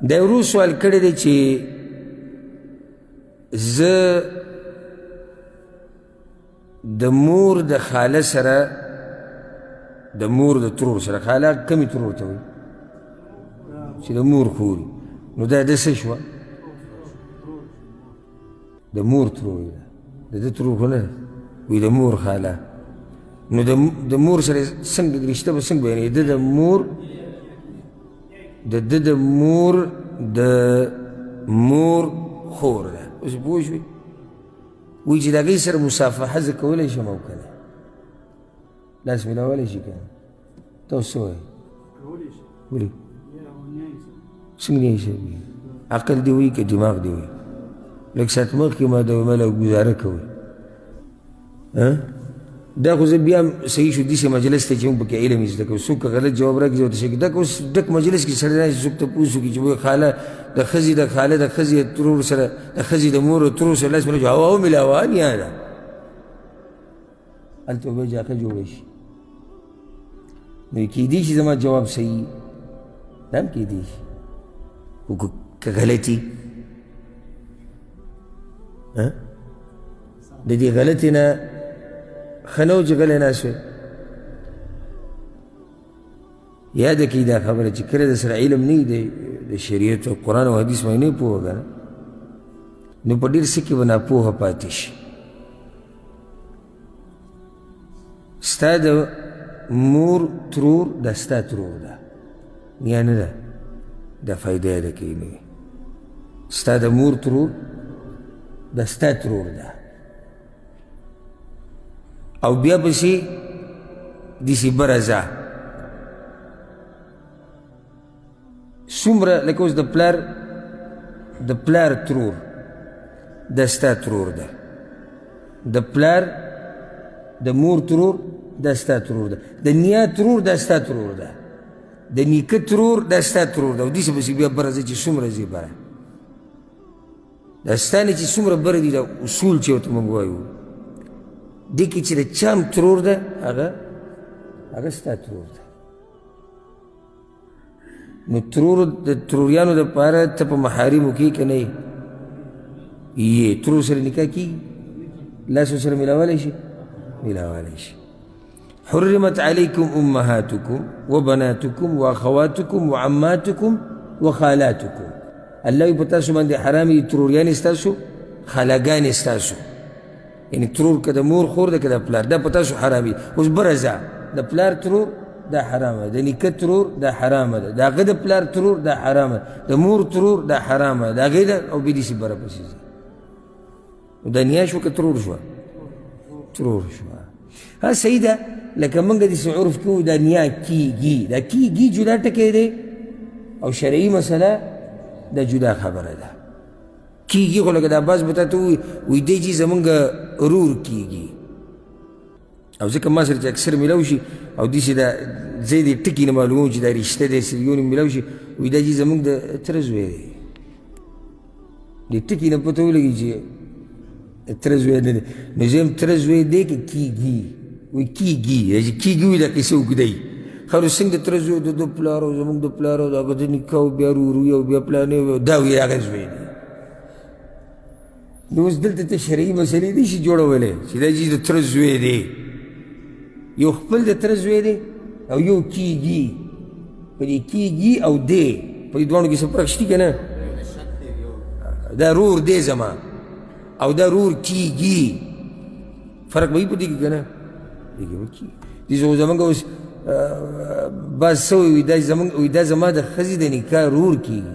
دا ورو سوال کړی دی چې زه د مور د خاله سره د مور د ترور سره خاله کمې ترور ته وایي چې د مور خور نو دا د څه شوه د مور ترور د ده ترور خو نه وایي د مور خاله نو د مور سره څنګه رشته به څنګه بیانوي د مور د مور د مور خور ده اوس پوه شوې وایي چې د هغې سره مصافحه زه کولی شم او که نه لاس میلاولی شي که نه تاسو څه وایي ولې څنګه نیایي صاحب عقل دې وایي که دماغ دې وایي لږ ساعت مخکې ما د مله ګزاره کوئ دا خو زه بیا صحیح شو داسې مجلس ته چې موږ پکې علم زده کوو څوک که غلط جواب راکړي ورته شي دا اوس ډک مجلس کې سړی راشي څوک تپوس وکړي چې خاله د ښځې د خاله د ښځې ترور سره د ښځې د مور ترور سره لاس میلاو هوا ومیلاوه نیا ده هلته به جاقه جوړه شي نو کیدی شي زما جواب صحیح دا هم کیدی شي خو که غلطي د دې غلطي نه ښه نه و چې غلی ناست وی یاده کړي دا خبره چې کله د سره علم نه وي د شریعت او قرآن او حدیث باندې نه پوهه که نه نو په ډېر څه کې به ناپوهه پاتې شي ستا د مور ترور دا ستا ترور ده یا نه ده دا فایده یاده کوي نه وي ستا د مور ترور دا ستا ترور ده او بیا پسې داسې بره ځه څومره لکه اوس د پلار ترور دا ستا ترور ده د پلار د مور ترور دا ستا ترور ده د نیا ترور دا ستا ترور ده د نیکه ترور دا ستا ترور ده او داسې پسې بیا بره ځه چې څومره ځې بره دا ستا نه چې څومره بره دي دا اصول چې ورته موږ وایو دې کې چې د چام ترور ده هغه ستا ترور ده نو د تروریانو دپاره ته په محارمو کې که نه یې ترور سره نکاح کېږي لاس سره میلاولی شي میلاولی شي حرمت علیکم امهاتکم وبناتکم واخواتکم وعماتکم وخالاتکم الله وي په تاسو باندې حرام دي تروریانې ستاسو خالاګانې ستاسو یعنی ترور که د مور خور ده که د پلار دا په تاسو حرام دي اوس بره ځه د پلار ترور دا حرامه ده د نیکه ترور دا حرامه ده د هغه د پلار ترور دا حرامه ده د مور ترور دا حرامه ده د هغې ده او بیا داسې بره پسې ځه نو دا نیا شوه که ترور شوه ترور شوه ها صحیح ده لکه موږ داسې عرف کې وو دا نیا کیږي دا کیږي جدا ټکی دی او شرعي مسله دا جدا خبره ده کیږي خو لکه دا باز به تا ته وایي دی چې زمونږ رور کیږي او ځکه ما سره چې اکثر میلاو شي او داسې دا ځای د ټکي نه معلوموم چې دا رشته دی سریون میلاو شي وایي دا چې زمونږ د تره زوی دی د ټکي نه پته ولګي چې تره زوی نه دی نو زه یم تره زوی دی که کیږي وایي کیږي چې کیږي وایي دا کیسه اوږدی خو څنګه د تره زوی د ده پلار او زمونږ د پلار او د هغه د نیکه او بیا روروي او بیا پلانې دا وایي هغه زوی دی نو اوس دلته ته شرعي مسلې نه شي جوړولی چې دا چې د تره زوی دی یو خپل د تره زوی دی او یو کیږي په دې کیږي او دی په دې دواړو کې څه فرق شته که نه دا رور دی زما او دا رور کیږي فرق به وي په دې کې که نه دې کې به کیږي داسې خو زمونږ اوس بعض څه وایي دا زما د ښځې د نکاح رور کیږي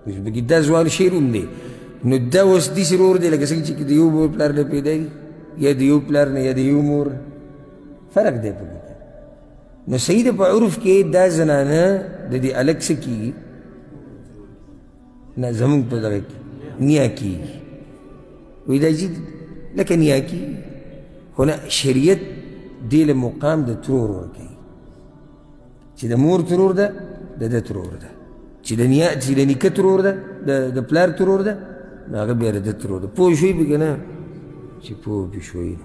اوس پکې دا ځوان شی روم دی نو دا اوس داسې رور دی لکه څنګه چې د یو مور پلار نه پیدا دي یا د یو پلار نه یا د یو مور فرق دی پکې نو صحیح ده په عرف کې دا زنانه د دې الګ څه کېږي نه زمونږ په دغه کې نیا کېږي وایي دا چې لکه نیا کېږي خو نه شریعت دې له مقام د ترور ورکوي چې د مور ترور ده د ده ترور ده چې د نیکه ترور ده د پلار ترور ده نو هغه بیا د ده ترور ده پوه شوي به که نه چې پوه پې شوي